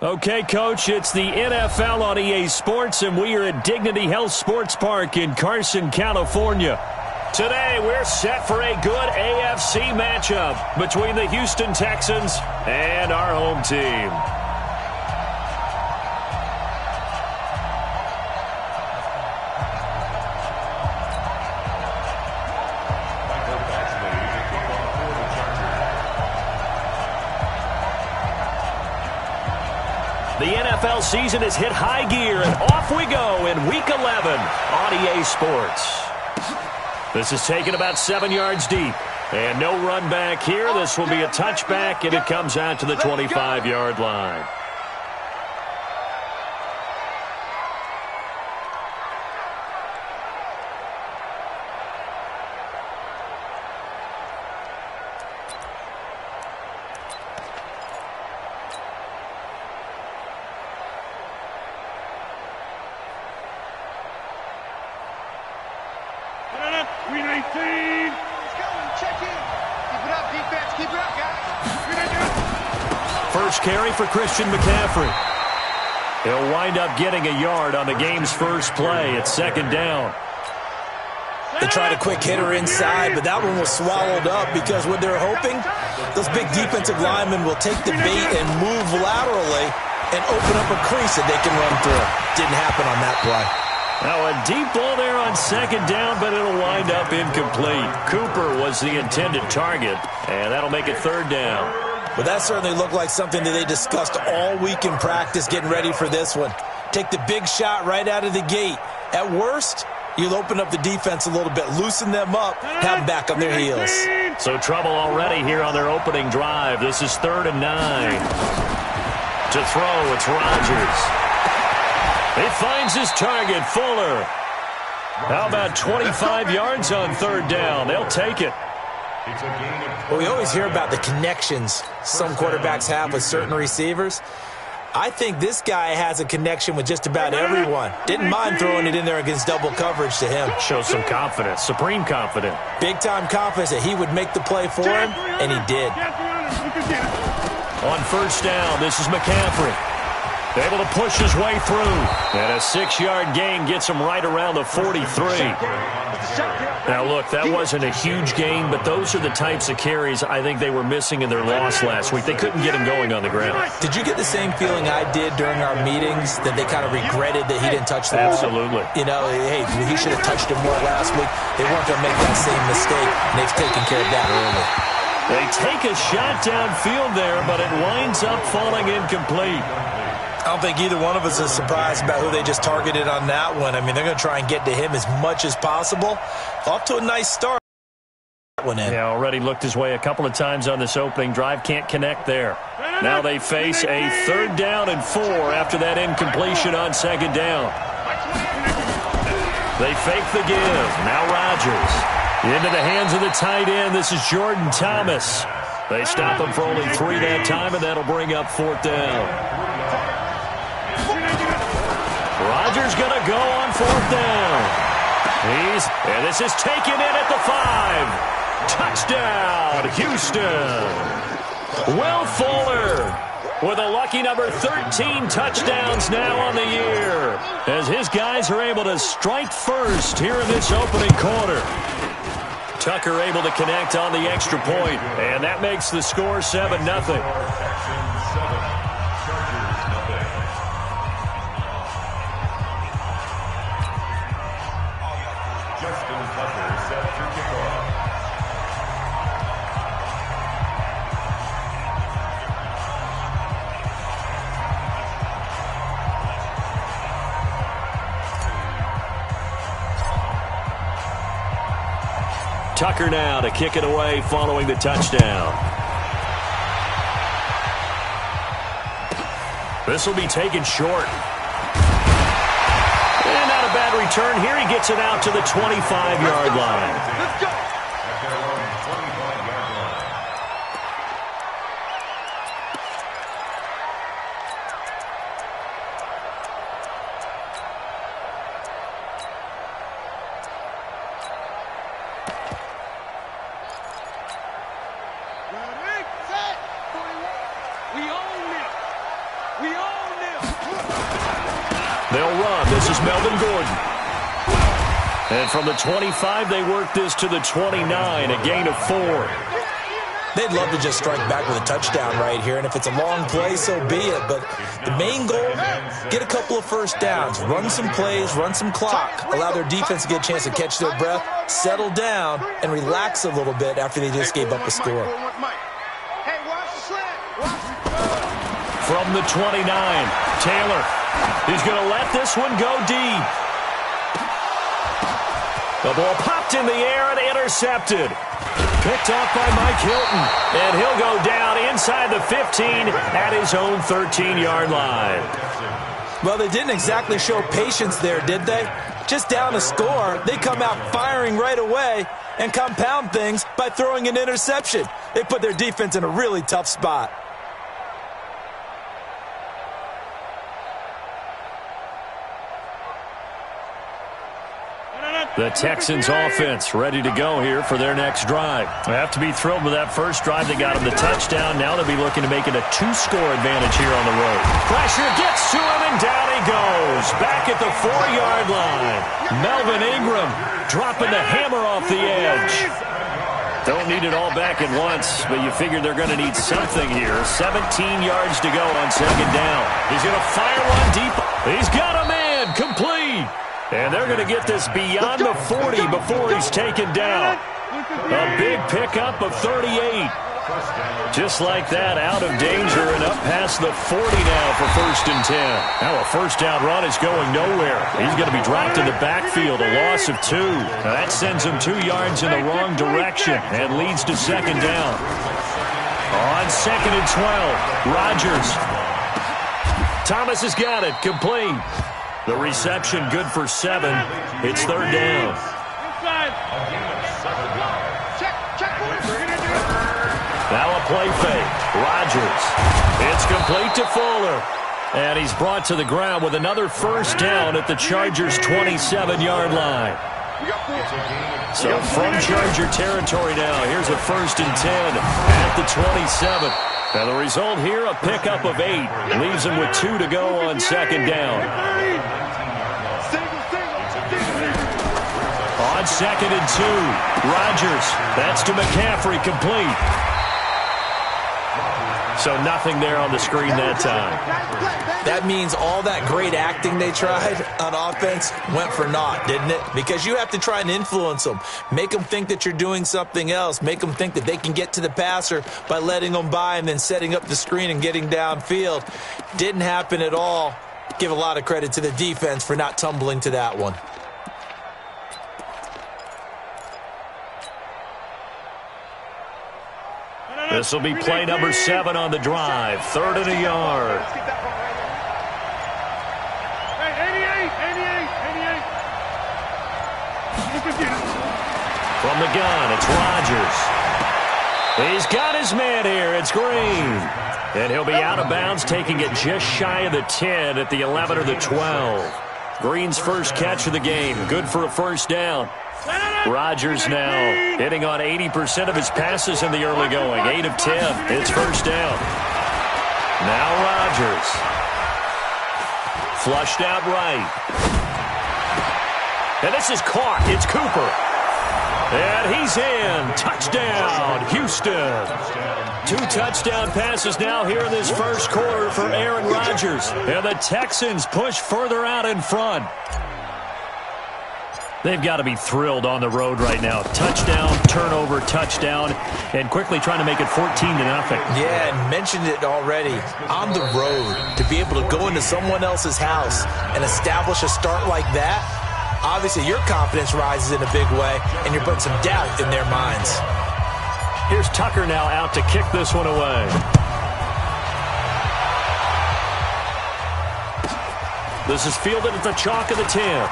Okay, Coach, it's the NFL on EA Sports, and we are at Dignity Health Sports Park in Carson, California. Today, we're set for a good AFC matchup between the Houston Texans and our home team. The NFL season has hit high gear, and off we go in Week 11 on EA Sports. This is taken about 7 yards deep, and no run back here. This will be a touchback, and it comes out to the 25-yard line. First carry for Christian McCaffrey. He'll wind up getting a yard on the game's first play. It's second down. They tried a quick hitter inside, but that one was swallowed up because what they're hoping, those big defensive linemen will take the bait and move laterally and open up a crease that they can run through. Didn't happen on that play. Now a deep ball there on second down, but it'll wind up incomplete. Cooper was the intended target, and that'll make it third down. But that certainly looked like something that they discussed all week in practice getting ready for this one. Take the big shot right out of the gate. At worst, you'll open up the defense a little bit, loosen them up, have them back on their heels. So trouble already here on their opening drive. This is 3rd and 9. To throw, it's Rodgers. He finds his target, Fuller. How about 25 yards on third down? They'll take it. Well, we always hear about the connections some quarterbacks have with certain receivers. I think this guy has a connection with just about everyone. Didn't mind throwing it in there against double coverage to him. Shows some confidence, supreme confidence. Big-time confidence that he would make the play for him, and he did. On first down, this is McCaffrey. Able to push his way through. And a 6-yard gain gets him right around the 43. Now, look, that wasn't a huge gain, but those are the types of carries I think they were missing in their loss last week. They couldn't get him going on the ground. Did you get the same feeling I did during our meetings, that they kind of regretted that he didn't touch the ball? Absolutely. You know, hey, he should have touched him more last week. They weren't going to make that same mistake, and they've taken care of that early. They take a shot downfield there, but it winds up falling incomplete. I don't think either one of us is surprised about who they just targeted on that one. I mean, they're going to try and get to him as much as possible. Off to a nice start. Yeah, already looked his way a couple of times on this opening drive. Can't connect there. Now they face a 3rd down and 4 after that incompletion on second down. They fake the give. Now Rodgers. Into the hands of the tight end. This is Jordan Thomas. They stop him for only 3 that time, and that'll bring up 4th down. Rodgers going to go on 4th down. And this is taken in at the 5. Touchdown, Houston. Will Fuller with a lucky number 13 touchdowns now on the year, as his guys are able to strike first here in this opening quarter. Tucker able to connect on the extra point, and that makes the score 7-0. Tucker now to kick it away following the touchdown. This will be taken short. And not a bad return here. He gets it out to the 25-yard line. Let's go. We own it. We own This is Melvin Gordon. And from the 25, they work this to the 29, a gain of 4. They'd love to just strike back with a touchdown right here, and if it's a long play, so be it. But the main goal, get a couple of first downs, run some plays, run some clock, allow their defense to get a chance to catch their breath, settle down, and relax a little bit after they just gave up a score. From the 29, Taylor. He's going to let this one go deep. The ball popped in the air and intercepted. Picked off by Mike Hilton. And he'll go down inside the 15 at his own 13-yard line. Well, they didn't exactly show patience there, did they? Just down a score, they come out firing right away and compound things by throwing an interception. They put their defense in a really tough spot. The Texans offense ready to go here for their next drive. They have to be thrilled with that first drive. They got him the touchdown. Now they'll be looking to make it a 2-score advantage here on the road. Pressure gets to him, and down he goes. Back at the 4-yard line. Melvin Ingram dropping the hammer off the edge. Don't need it all back at once, but you figure they're going to need something here. 17 yards to go on second down. He's going to fire one deep. He's got a man complete. And they're going to get this beyond the 40 before he's taken down. A big pickup of 38. Just like that, out of danger and up past the 40 now for 1st and 10. Now a first down run is going nowhere. He's going to be dropped in the backfield, a loss of 2. Now that sends him 2 yards in the wrong direction and leads to second down. On 2nd and 12, Rodgers. Thomas has got it, complete. The reception good for 7. It's 3rd down. Now a play fake. Rodgers. It's complete to Fuller. And he's brought to the ground with another first down at the Chargers' 27-yard line. So from Charger territory now, here's a 1st and 10 at the 27. Now the result here, a pickup of 8. Leaves him with 2 to go on second down. On 2nd and 2, Rodgers. That's to McCaffrey, complete. So nothing there on the screen that time. That means all that great acting they tried on offense went for naught, didn't it? Because you have to try and influence them. Make them think that you're doing something else. Make them think that they can get to the passer by letting them by and then setting up the screen and getting downfield. Didn't happen at all. Give a lot of credit to the defense for not tumbling to that one. This will be play number 7 on the drive. 3rd and a yard. From the gun, it's Rodgers. He's got his man here. It's Green. And he'll be out of bounds, taking it just shy of the 10 at the 11 or the 12. Green's first catch of the game. Good for a first down. Rodgers now hitting on 80% of his passes in the early going. 8 of 10. It's first down. Now Rodgers. Flushed out right. And this is caught. It's Cooper. And he's in. Touchdown, Houston. 2 touchdown passes now here in this first quarter for Aaron Rodgers. And the Texans push further out in front. They've got to be thrilled on the road right now. Touchdown, turnover, touchdown, and quickly trying to make it 14-0. Yeah, and mentioned it already. On the road, to be able to go into someone else's house and establish a start like that, obviously your confidence rises in a big way, and you're putting some doubt in their minds. Here's Tucker now out to kick this one away. This is fielded at the chalk of the 10.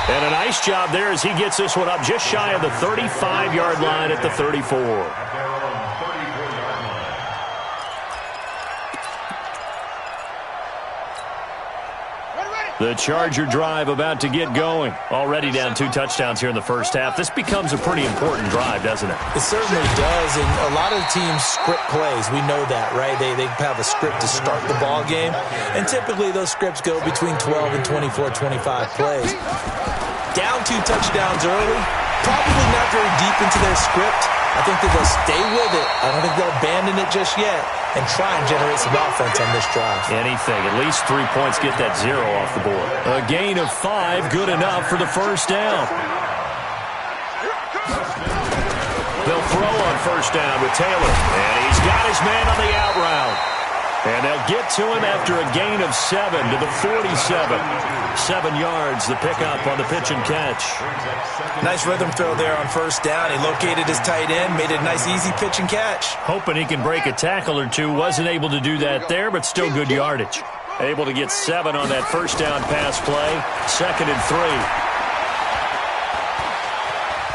And a nice job there as he gets this one up just shy of the 35-yard line at the 34. The Charger drive about to get going. Already down 2 touchdowns here in the first half. This becomes a pretty important drive, doesn't it? It certainly does, and a lot of teams script plays. We know that, right? They have a script to start the ball game, and typically those scripts go between 12 and 24, 25 plays. Down 2 touchdowns early, probably not very deep into their script. I think that they'll stay with it. I don't think they'll abandon it just yet and try and generate some offense on this drive. Anything. At least 3 points, get that 0 off the board. A gain of 5, good enough for the first down. They'll throw on first down with Taylor. And he's got his man on the out route. And they'll get to him after a gain of 7 to the 47. 7 yards, the pickup on the pitch and catch. Nice rhythm throw there on first down. He located his tight end, made it a nice, easy pitch and catch. Hoping he can break a tackle or two. Wasn't able to do that there, but still good yardage. Able to get 7 on that first down pass play. 2nd and 3.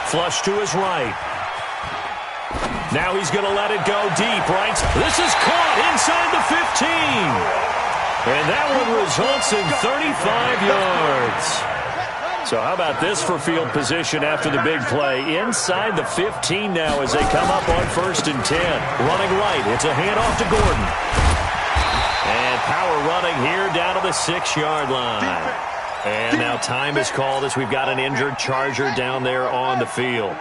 Flush to his right. Now he's going to let it go deep, right? This is caught inside the 15. And that one results in 35 yards. So how about this for field position after the big play? Inside the 15 now as they come up on 1st and 10. Running right. It's a handoff to Gordon. And power running here down to the 6-yard line. And now time is called as we've got an injured Charger down there on the field.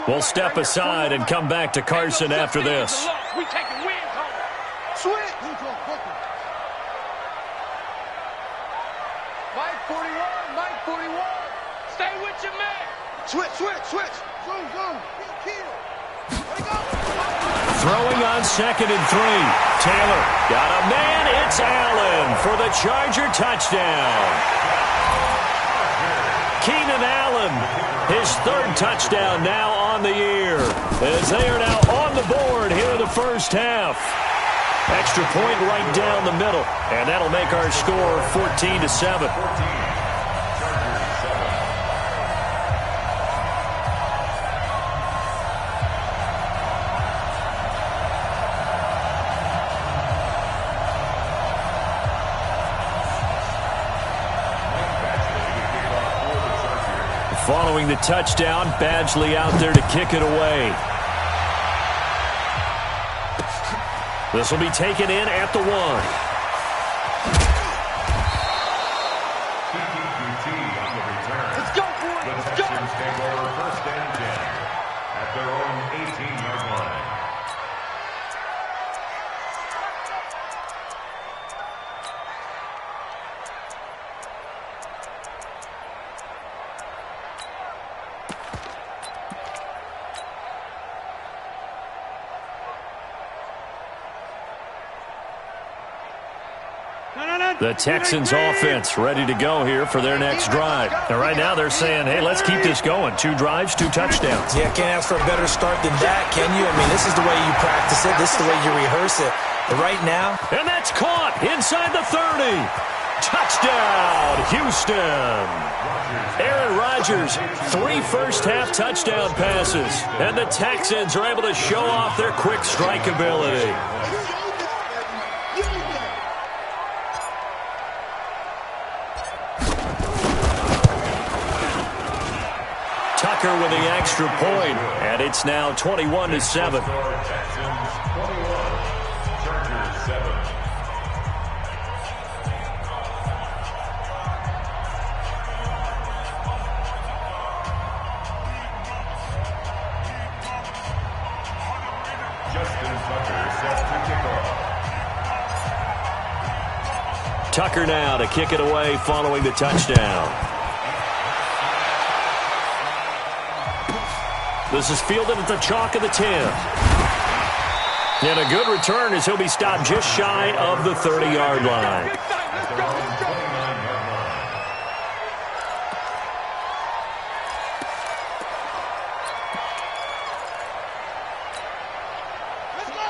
We'll step aside and come back to Carson after this. We taking wins home. Switch. Mike 41, Mike 41. Stay with your man. Switch. Zoom. Kill. Let it go. Throwing on 2nd and 3. Taylor got a man. It's Allen for the Charger touchdown. Keenan Allen, his 3rd touchdown now on the year, as they are now on the board here in the first half. Extra point right down the middle, and that'll make our score 14-7. Following the touchdown, Badgley out there to kick it away. This will be taken in at the 1. Let's go, boy. Let's go. Take over 1st and 10 at their own 18-yard line. The Texans offense ready to go here for their next drive. And right now they're saying, hey, let's keep this going. 2 drives, 2 touchdowns. Yeah, can't ask for a better start than that, can you? I mean, this is the way you practice it. This is the way you rehearse it. But right now. And that's caught inside the 30. Touchdown, Houston. Aaron Rodgers, 3 first-half touchdown passes. And the Texans are able to show off their quick strike ability. Tucker with the extra point, and it's now 21-7. Tucker now to kick it away following the touchdown. This is fielded at the chalk of the 10. And a good return as he'll be stopped just shy of the 30-yard line.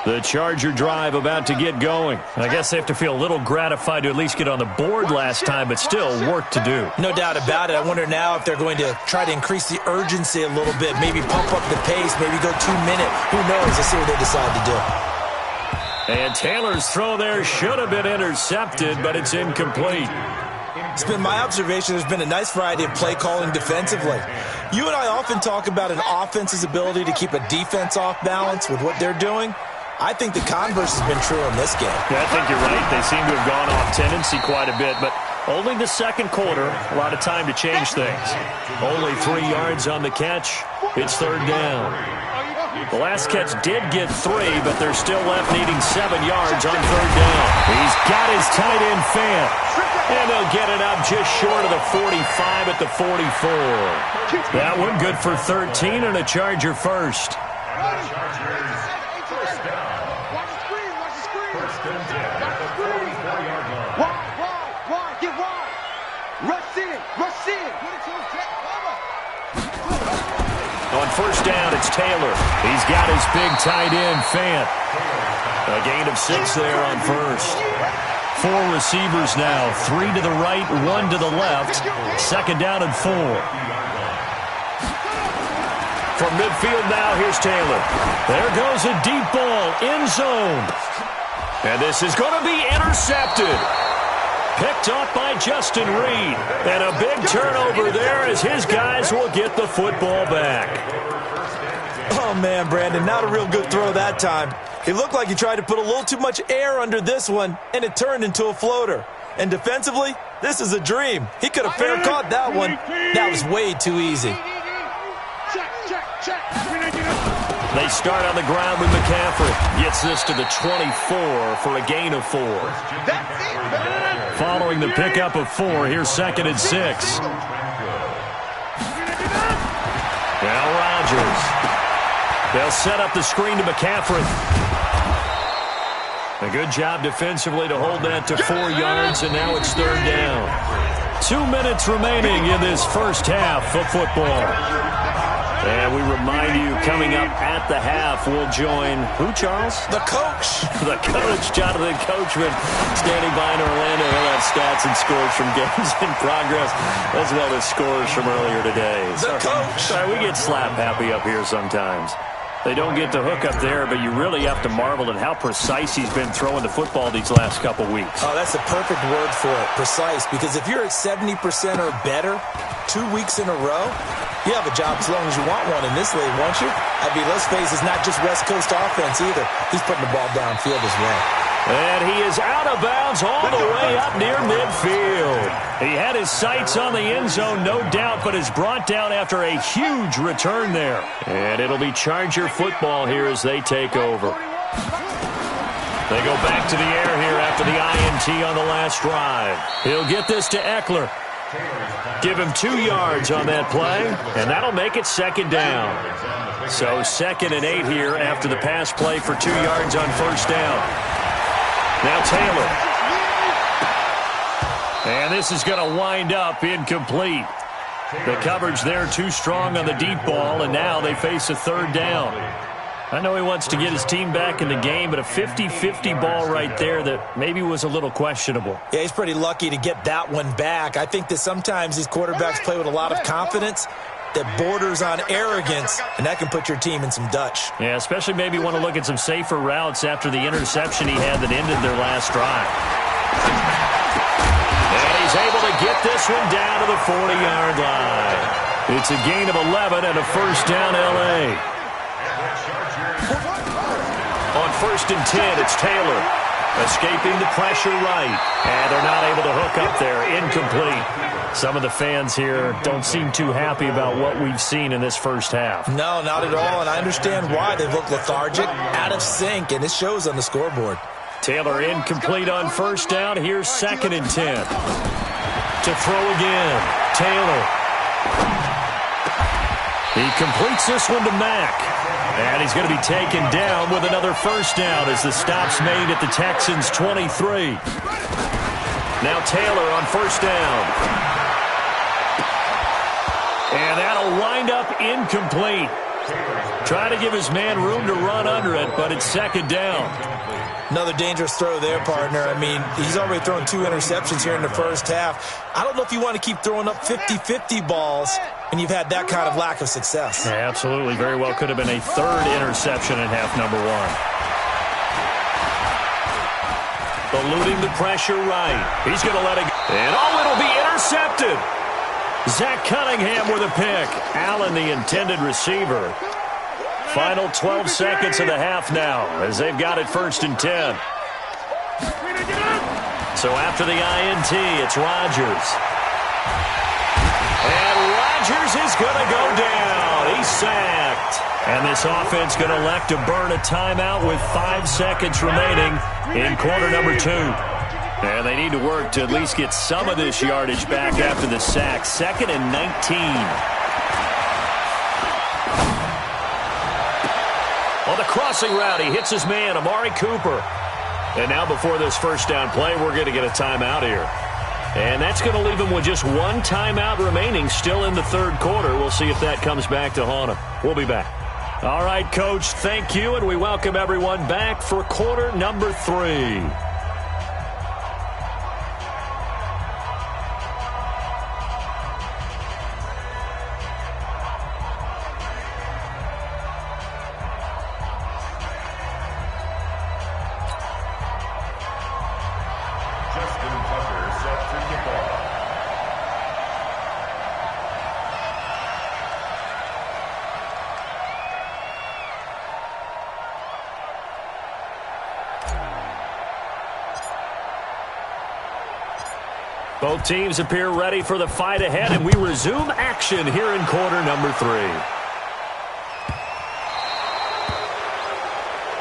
The Charger drive about to get going. I guess they have to feel a little gratified to at least get on the board last time, but still work to do. No doubt about it. I wonder now if they're going to try to increase the urgency a little bit, maybe pump up the pace, maybe go 2-minute. Who knows? Let's see what they decide to do. And Taylor's throw there should have been intercepted, but it's incomplete. It's been my observation there's been a nice variety of play calling defensively. You and I often talk about an offense's ability to keep a defense off balance with what they're doing. I think the converse has been true in this game. Yeah, I think you're right. They seem to have gone off tendency quite a bit, but only the second quarter, a lot of time to change things. Only 3 yards on the catch. It's third down. The last catch did get 3, but they're still left needing 7 yards on third down. He's got his tight end Fant, and they'll get it up just short of the 45 at the 44. That one good for 13 and a Charger first. On first down, it's Taylor. He's got his big tight end, Fant. A gain of 6 there on first. 4 receivers now. 3 to the right, 1 to the left. Second down and 4. From midfield now, here's Taylor. There goes a deep ball, end zone. And this is going to be intercepted. Picked up by Justin Reed. And a big turnover there as his guys will get the football back. Oh, man, Brandon, not a real good throw that time. It looked like he tried to put a little too much air under this one, and it turned into a floater. And defensively, this is a dream. He could have fair caught that one. That was way too easy. They start on the ground with McCaffrey. Gets this to the 24 for a gain of 4. Following the pickup of 4, here's second and 6. Now Rodgers. They'll set up the screen to McCaffrey. A good job defensively to hold that to 4 yards, and now it's third down. 2 minutes remaining in this first half of football. And we remind you, coming up at the half, we'll join who, Charles? The coach. The coach, Jonathan Coachman, standing by in Orlando. He'll have stats and scores from games in progress, as well as scores from earlier today. The coach. Sorry, we get slap happy up here sometimes. They don't get the hook up there, but you really have to marvel at how precise he's been throwing the football these last couple weeks. Oh, that's a perfect word for it, precise, because if you're at 70% or better 2 weeks in a row, you have a job as long as you want one in this league, won't you? I mean, let's face it, it's not just West Coast offense either. He's putting the ball downfield as well. And he is out of bounds all the way up near midfield. He had his sights on the end zone, no doubt, but is brought down after a huge return there. And it'll be Charger football here as they take over. They go back to the air here after the INT on the last drive. He'll get this to Eckler. Give him 2 yards on that play, and that'll make it second down. So second and 8 here after the pass play for 2 yards on first down. Now Taylor. And this is going to wind up incomplete. The coverage there too strong on the deep ball, and now they face a third down. I know he wants to get his team back in the game, but a 50-50 ball right there that maybe was a little questionable. Yeah, he's pretty lucky to get that one back. I think that sometimes these quarterbacks play with a lot of confidence that borders on arrogance, and that can put your team in some Dutch. Yeah, especially maybe want to look at some safer routes after the interception he had that ended their last drive. And he's able to get this one down to the 40-yard line. It's a gain of 11 and a first down L.A. On first and 10, it's Taylor. Escaping the pressure right. And they're not able to hook up there. Incomplete. Some of the fans here don't seem too happy about what we've seen in this first half. No, not at all, and I understand why. They've looked lethargic, out of sync, and it shows on the scoreboard. Taylor incomplete on first down. Here's second and 10. To throw again. Taylor. He completes this one to Mack. And he's going to be taken down with another first down as the stop's made at the Texans' 23. Now Taylor on first down. And that'll wind up incomplete. Try to give his man room to run under it, but it's second down. Another dangerous throw there, partner. I mean, he's already thrown 2 interceptions here in the first half. I don't know if you want to keep throwing up 50-50 balls, and you've had that kind of lack of success. Yeah, absolutely. Very well could have been a third interception in half number 1. eluding the pressure right. He's going to let it go. And it'll be intercepted. Zach Cunningham with a pick. Allen, the intended receiver. Final 12 seconds of the half now as they've got it 1st and 10. So after the INT, it's Rodgers. And Rodgers is going to go down. He's sacked. And this offense going to elect to burn a timeout with 5 seconds remaining in quarter number 2. And they need to work to at least get some of this yardage back after the sack. 2nd and 19. On the crossing route, he hits his man, Amari Cooper. And now before this first down play, we're going to get a timeout here. And that's going to leave him with just 1 timeout remaining still in the 3rd quarter. We'll see if that comes back to haunt him. We'll be back. All right, Coach, thank you, and we welcome everyone back for quarter number 3. Both teams appear ready for the fight ahead, and we resume action here in quarter number 3.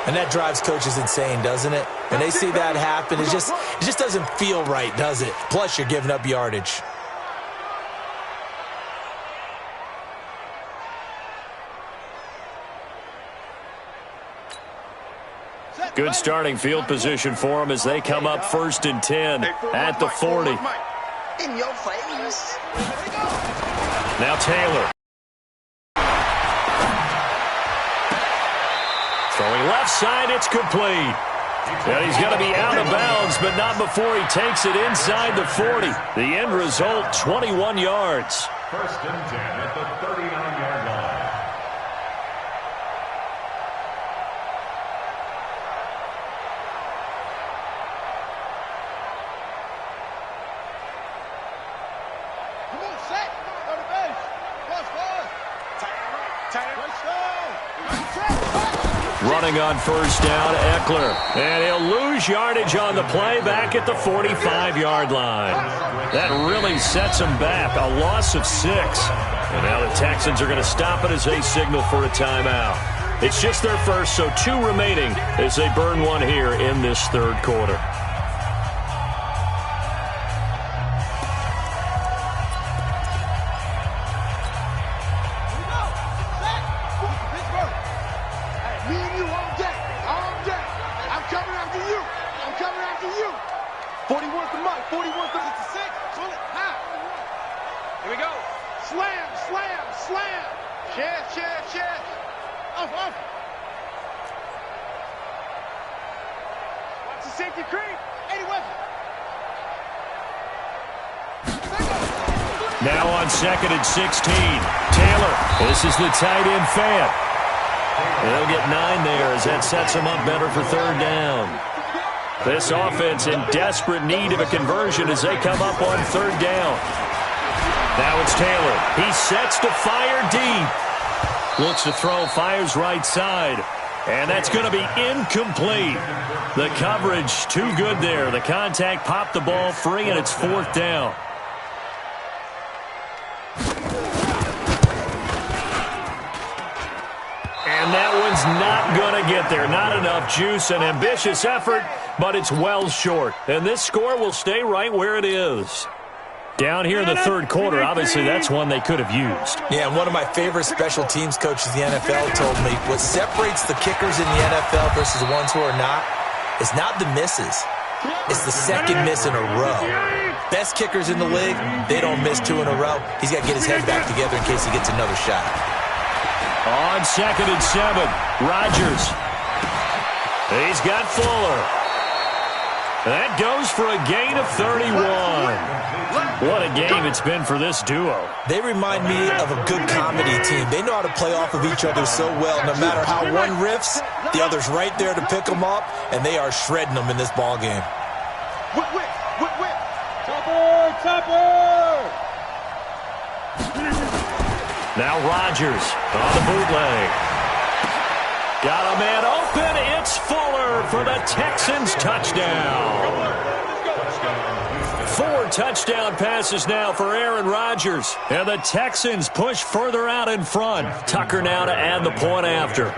And that drives coaches insane, doesn't it? When they see that happen, it just doesn't feel right, does it? Plus, you're giving up yardage. Good starting field position for them as they come up 1st and 10 at the 40. In your face. Now Taylor. Throwing left side, it's complete. And he's going to be out of bounds, but not before he takes it inside the 40. The end result, 21 yards. 1st and 10 at the 39-yard line. Running on 1st down, Eckler. And he'll lose yardage on the play back at the 45-yard line. That really sets him back. A loss of 6. And now the Texans are going to stop it as they signal for a timeout. It's just their first, so 2 remaining as they burn 1 here in this 3rd quarter. Now on 2nd and 16. Taylor, this is the tight end fan. They'll get 9 there as that sets them up better for 3rd down. This offense in desperate need of a conversion as they come up on 3rd down. Now it's Taylor. He sets to fire deep. Looks to throw, fires right side. And that's going to be incomplete. The coverage too good there. The contact popped the ball free, and it's 4th down. And that one's not going to get there. Not enough juice, an ambitious effort, but it's well short. And this score will stay right where it is. Down here in the 3rd quarter, obviously that's one they could have used. Yeah, and one of my favorite special teams coaches in the NFL told me what separates the kickers in the NFL versus the ones who are not is not the misses. It's the 2nd miss in a row. Best kickers in the league, they don't miss 2 in a row. He's got to get his head back together in case he gets another shot. On 2nd and 7, Rodgers. He's got Fuller. That goes for a gain of 31. What a game it's been for this duo. They remind me of a good comedy team. They know how to play off of each other so well. No matter how one riffs, the other's right there to pick them up, and they are shredding them in this ball game. Whip, whip, whip, whip. Topper, topper. Now Rodgers on the bootleg. Got a man open. It's Fuller for the Texans touchdown. 4 touchdown passes now for Aaron Rodgers. And the Texans push further out in front. Tucker now to add the point after.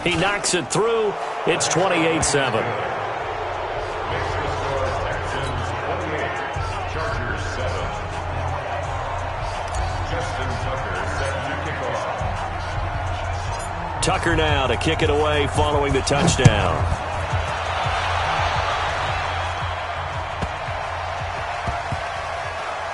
He knocks it through. It's 28-7. Tucker now to kick it away following the touchdown.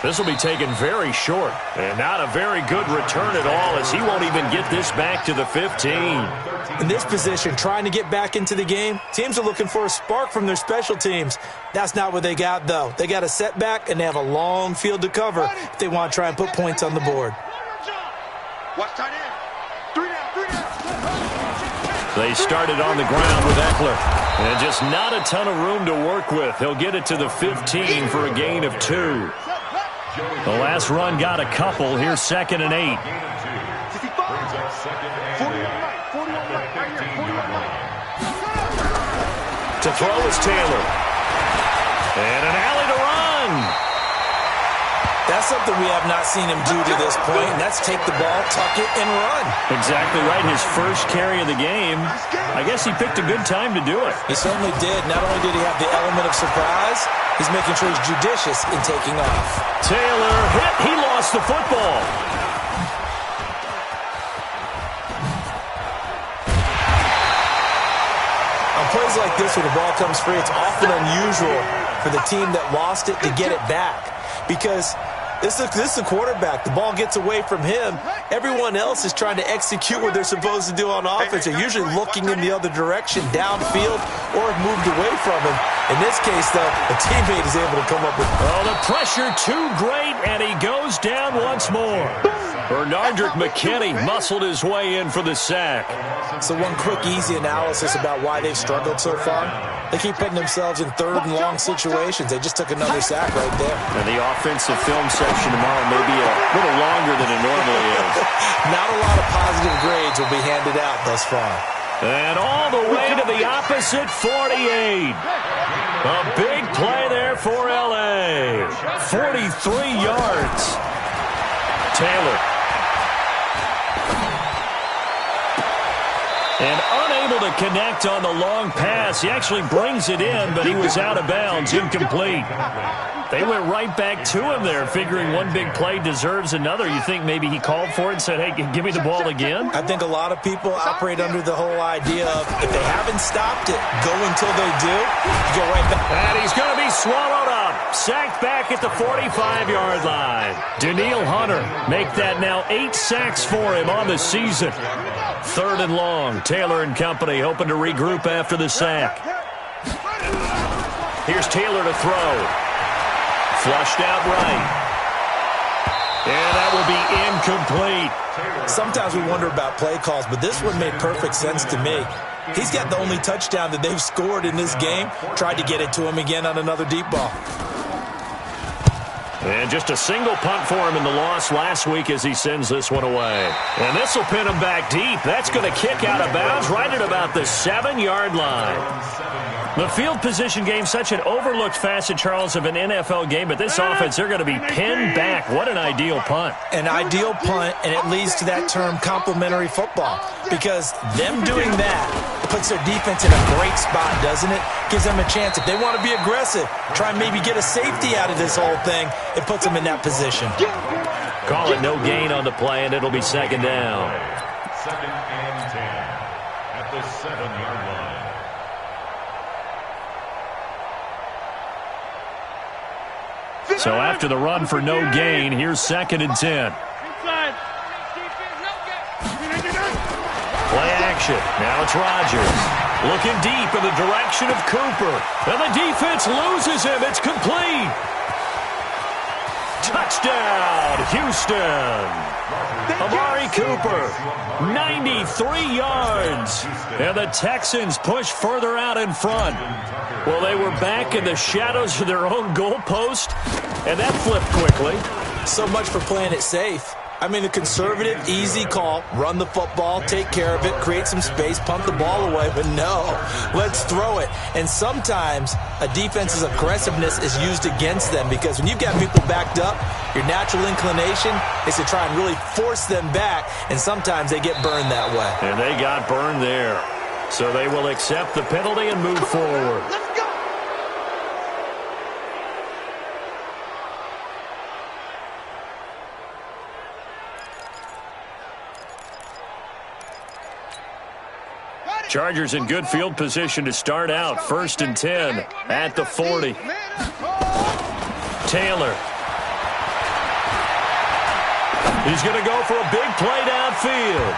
This will be taken very short, and not a very good return at all, as he won't even get this back to the 15. In this position, trying to get back into the game, teams are looking for a spark from their special teams. That's not what they got, though. They got a setback, and they have a long field to cover if they want to try and put points on the board. Watch tight end. 3 down, 3 down. They started on the ground with Eckler. And just not a ton of room to work with. He'll get it to the 15 for a gain of 2. The last run got a couple. Here's 2nd and 8. 41 right here, 41 right. To throw is Taylor. And an alley to run. That's something we have not seen him do to this point, and that's take the ball, tuck it, and run. Exactly right. His first carry of the game. I guess he picked a good time to do it. He certainly did. Not only did he have the element of surprise, he's making sure he's judicious in taking off. Taylor hit. He lost the football. On plays like this where the ball comes free, it's often unusual for the team that lost it to get it back. Because this is the quarterback. The ball gets away from him. Everyone else is trying to execute what they're supposed to do on offense. They're usually looking in the other direction, downfield, or have moved away from him. In this case, though, a teammate is able to come up with... Oh, the pressure too great, and he goes down once more. Bernardrick McKinney muscled his way in for the sack. So one quick, easy analysis about why they've struggled so far. They keep putting themselves in 3rd and long situations. They just took another sack right there. And the offensive film section tomorrow may be a little longer than it normally is. Not a lot of positive grades will be handed out thus far. And all the way to the opposite 48. A big play there for L.A. 43 yards. Taylor. And unable to connect on the long pass. He actually brings it in, but he was out of bounds, incomplete. They went right back to him there, figuring one big play deserves another. You think maybe he called for it and said, hey, give me the ball again? I think a lot of people operate under the whole idea of if they haven't stopped it, go until they do, you go right back. And he's going to be swallowed up. Sacked back at the 45-yard line. Danielle Hunter make that now 8 sacks for him on the season. 3rd and long. Taylor and company hoping to regroup after the sack. Here's Taylor to throw. Flushed out right. And that will be incomplete. Sometimes we wonder about play calls, but this one made perfect sense to me. He's got the only touchdown that they've scored in this game. Tried to get it to him again on another deep ball. And just a single punt for him in the loss last week as he sends this one away. And this will pin him back deep. That's going to kick out of bounds right at about the 7-yard line. The field position game, such an overlooked facet, Charles, of an NFL game. But this offense, they're going to be pinned back. What an ideal punt. An ideal punt, and it leads to that term complementary football. Because them doing that puts their defense in a great spot, doesn't it? Gives them a chance. If they want to be aggressive, try and maybe get a safety out of this whole thing, it puts them in that position. Call it no gain on the play, and it'll be 2nd down. 2nd and 10 at the 7-yard line. So after the run for no gain, here's 2nd and 10. Play action. Now it's Rodgers. Looking deep in the direction of Cooper. And the defense loses him. It's complete. Touchdown, Houston. Amari Cooper, 93 yards. And the Texans push further out in front. Well, they were back in the shadows of their own goalpost, and that flipped quickly. So much for playing it safe. I mean, a conservative, easy call, run the football, take care of it, create some space, punt the ball away. But no, let's throw it. And sometimes a defense's aggressiveness is used against them because when you've got people backed up, your natural inclination is to try and really force them back, and sometimes they get burned that way. And they got burned there. So they will accept the penalty and move forward. Chargers in good field position to start out. 1st and 10 at the 40. Taylor. He's going to go for a big play downfield.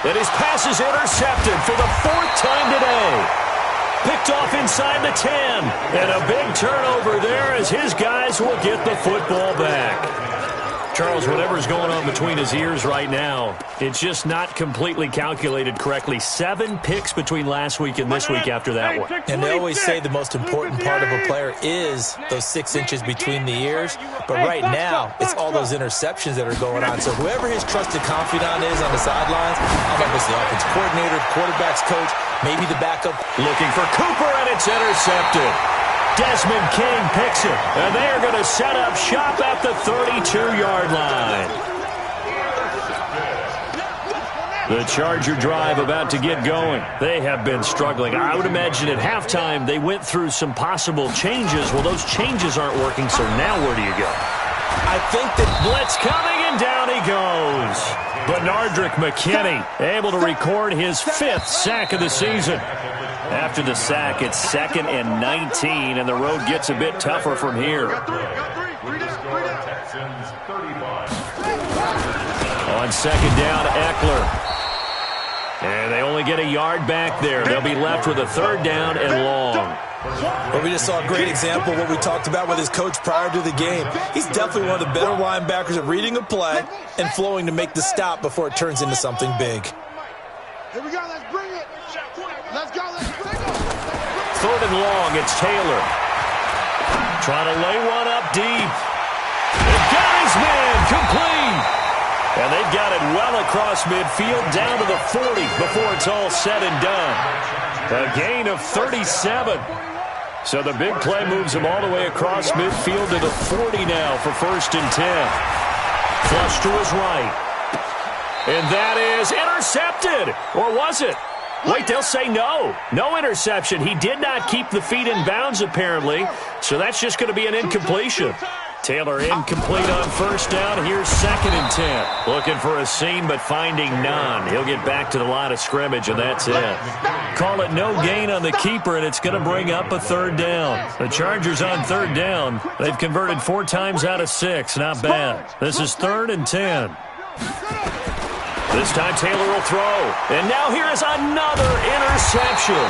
And his pass is intercepted for the 4th time today. Picked off inside the 10. And a big turnover there as his guys will get the football back. Charles, whatever's going on between his ears right now, it's just not completely calculated correctly. 7 picks between last week and this week after that one. And they always say the most important part of a player is those 6 inches between the ears. But right now, it's all those interceptions that are going on. So whoever his trusted confidant is on the sidelines, I don't know if it's the offensive coordinator, quarterback's coach, maybe the backup. Looking for Cooper, and it's intercepted. Desmond King picks it, and they are going to set up shop at the 32-yard line. The Charger drive about to get going. They have been struggling. I would imagine at halftime they went through some possible changes. Well, those changes aren't working, so now where do you go? I think that blitz coming, and down he goes. Benardrick McKinney able to record his 5th sack of the season. After the sack, it's 2nd and 19, and the road gets a bit tougher from here. On 2nd down, Eckler. And they only get a yard back there. They'll be left with a 3rd down and long. Well, we just saw a great example of what we talked about with his coach prior to the game. He's definitely one of the better linebackers at reading a play and flowing to make the stop before it turns into something big. Here we go, let's bring it. Let's go, let's bring it. 3rd and long, it's Taylor. Trying to lay one up deep. They've got his man, complete. And they've got it well across midfield down to the 40 before it's all said and done. A gain of 37. So the big play moves him all the way across midfield to the 40 now for 1st and 10. Flush to his right. And that is intercepted. Or was it? Wait, they'll say no. No interception. He did not keep the feet in bounds, apparently. So that's just going to be an incompletion. Taylor incomplete on 1st down. Here's 2nd and 10. Looking for a seam, but finding none. He'll get back to the line of scrimmage, and that's it. Call it no gain on the keeper, and it's going to bring up a 3rd down. The Chargers on 3rd down. They've converted 4 times out of 6. Not bad. This is 3rd and 10. This time Taylor will throw. And now here is another interception.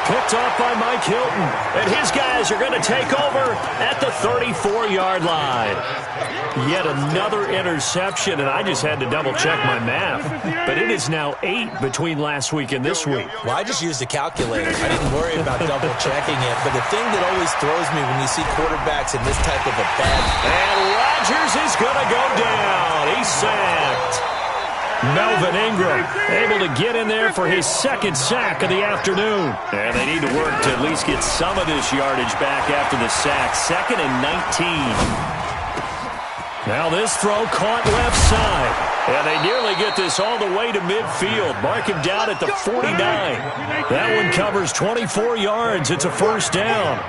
Picked off by Mike Hilton. And his guys are going to take over at the 34-yard line. Yet another interception, and I just had to double-check my math. But it is now 8 between last week and this week. Well, I just used a calculator. I didn't worry about double-checking it. But the thing that always throws me when you see quarterbacks in this type of a bad... And Rodgers is going to go down. He's sacked. Melvin Ingram able to get in there for his 2nd sack of the afternoon. And they need to work to at least get some of this yardage back after the sack. 2nd and 19. Now this throw caught left side. And they nearly get this all the way to midfield. Mark him down at the 49. That one covers 24 yards. It's a 1st down.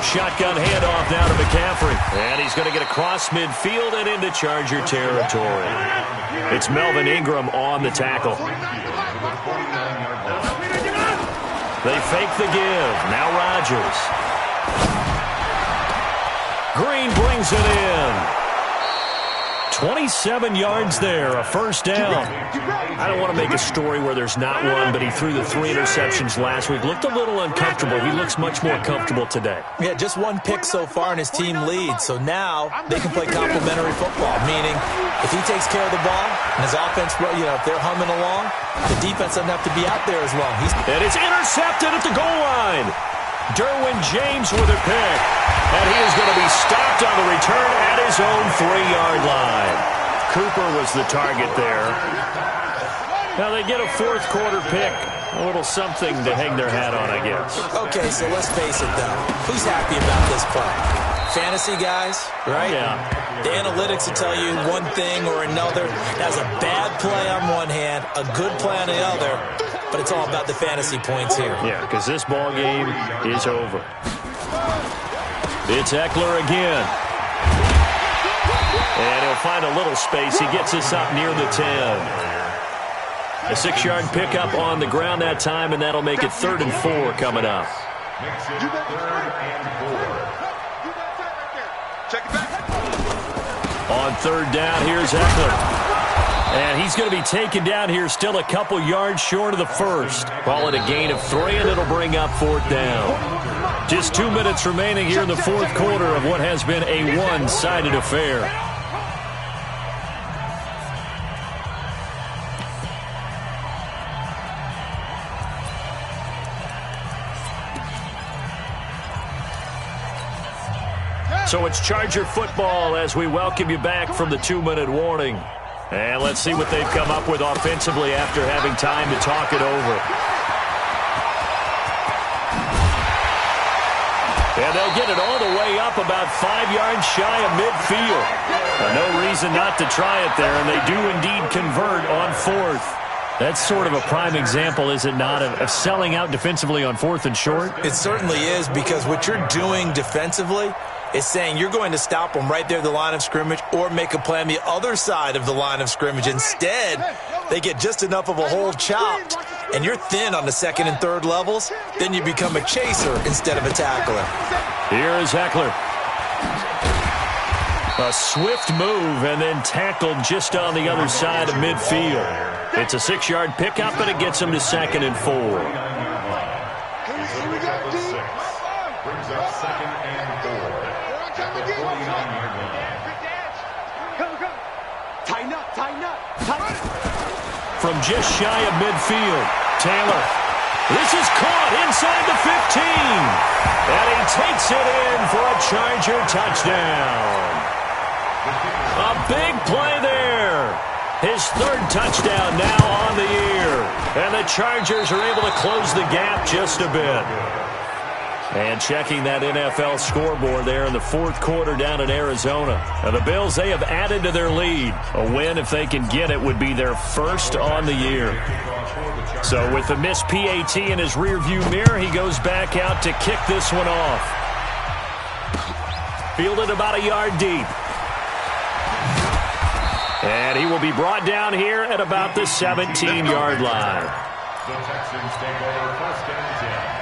Shotgun handoff now to McCaffrey. And he's going to get across midfield and into Charger territory. It's Melvin Ingram on the tackle. They fake the give. Now Rodgers. Green brings it in. 27 yards there, a first down. I don't want to make a story where there's not one, but he threw the 3 interceptions last week. Looked a little uncomfortable. He looks much more comfortable today. Yeah, just one pick so far and his team leads. So now they can play complementary football, meaning if he takes care of the ball and his offense, if they're humming along, the defense doesn't have to be out there as long. And it's intercepted at the goal line. Derwin James with a pick. And he is going to be stopped on the return at his own 3-yard line. Cooper was the target there. Now they get a fourth-quarter pick. A little something to hang their hat on, I guess. Okay, so let's face it, though. Who's happy about this play? Fantasy guys, right? Yeah. The analytics will tell you one thing or another. That's a bad play on one hand, a good play on the other, but it's all about the fantasy points here. Yeah, because this ball game is over. It's Eckler again. And he'll find a little space. He gets us up near the 10. A 6-yard pickup on the ground that time, and that'll make it 3rd and 4 coming up. On 3rd down, here's Eckler. And he's going to be taken down here still a couple yards short of the first. Call it a gain of 3, and it'll bring up 4th down. Just 2 minutes remaining here in the fourth quarter of what has been a one-sided affair. So it's Charger football as we welcome you back from the 2-minute warning. And let's see what they've come up with offensively after having time to talk it over. And they'll get it all the way up about 5 yards shy of midfield. No reason not to try it there, and they do indeed convert on 4th. That's sort of a prime example, is it not, of selling out defensively on 4th and short? It certainly is, because what you're doing defensively is saying you're going to stop them right there at the line of scrimmage or make a play on the other side of the line of scrimmage. Instead, they get just enough of a hole chopped, and you're thin on the 2nd and 3rd levels. Then you become a chaser instead of a tackler. Here is Eckler. A swift move and then tackled just on the other side of midfield. It's a 6-yard pickup, but it gets him to 2nd and 4. Brings up 2nd and 4. From just shy of midfield, Taylor. This is caught inside the 15. And he takes it in for a Charger touchdown. A big play there. His 3rd touchdown now on the year. And the Chargers are able to close the gap just a bit. And checking that NFL scoreboard there in the fourth quarter down in Arizona. Now the Bills, they have added to their lead. A win, if they can get it, would be their first on the year. So with the missed PAT in his rearview mirror, he goes back out to kick this one off. Fielded about a yard deep. And he will be brought down here at about the 17-yard line. The Texans take over 1st and 10.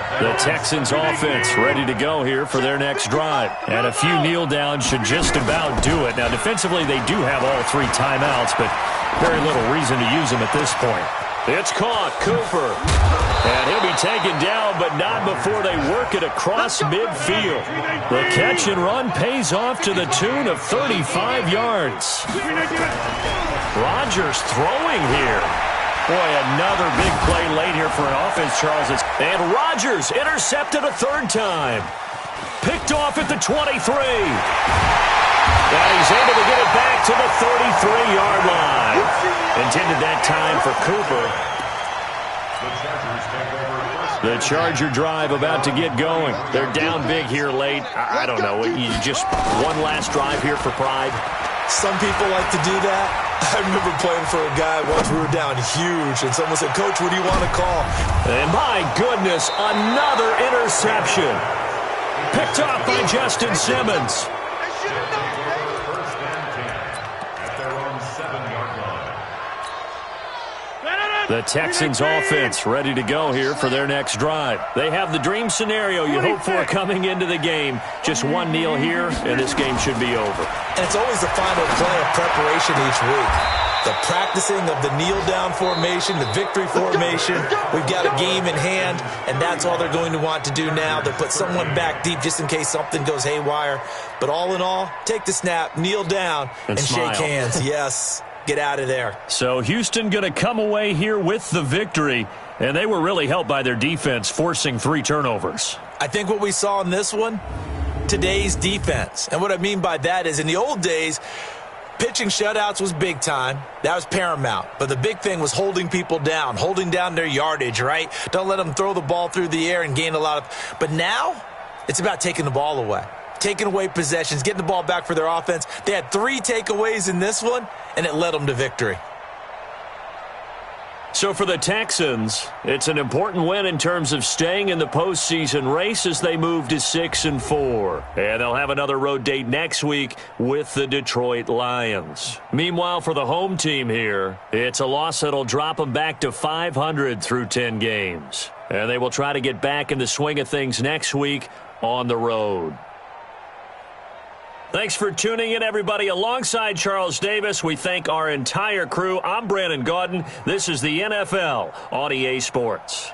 The Texans offense ready to go here for their next drive. And a few kneel downs should just about do it. Now, defensively, they do have all 3 timeouts, but very little reason to use them at this point. It's caught, Cooper. And he'll be taken down, but not before they work it across midfield. The catch and run pays off to the tune of 35 yards. Rodgers throwing here. Boy, another big play late here for an offense, Charles. And Rodgers intercepted a 3rd time. Picked off at the 23. And he's able to get it back to the 33-yard line. Intended that time for Cooper. The Charger drive about to get going. They're down big here late. I don't know. You just one last drive here for pride. Some people like to do that. I remember playing for a guy once. We were down huge, and someone said, "Coach, what do you want to call?" And my goodness, another interception. Picked off by Justin Simmons. The Texans offense ready to go here for their next drive. They have the dream scenario you hope for coming into the game. Just one kneel here, and this game should be over. And it's always the final play of preparation each week. The practicing of the kneel-down formation, the victory formation. We've got a game in hand, and that's all they're going to want to do now. They'll put someone back deep just in case something goes haywire. But all in all, take the snap, kneel down, and shake hands. Yes, get out of there. So Houston going to come away here with the victory, and they were really helped by their defense, forcing 3 turnovers. I think what we saw in this one, today's defense. And what I mean by that is in the old days, pitching shutouts was big time. That was paramount. But the big thing was holding people down, holding down their yardage, right? Don't let them throw the ball through the air and gain a lot of. But now it's about taking the ball away, taking away possessions, getting the ball back for their offense. They had 3 takeaways in this one, and it led them to victory. So for the Texans, it's an important win in terms of staying in the postseason race as they move to 6-4. And they'll have another road date next week with the Detroit Lions. Meanwhile, for the home team here, it's a loss that'll drop them back to 500 through 10 games. And they will try to get back in the swing of things next week on the road. Thanks for tuning in, everybody. Alongside Charles Davis, we thank our entire crew. I'm Brandon Gaudin. This is the NFL on EA Sports.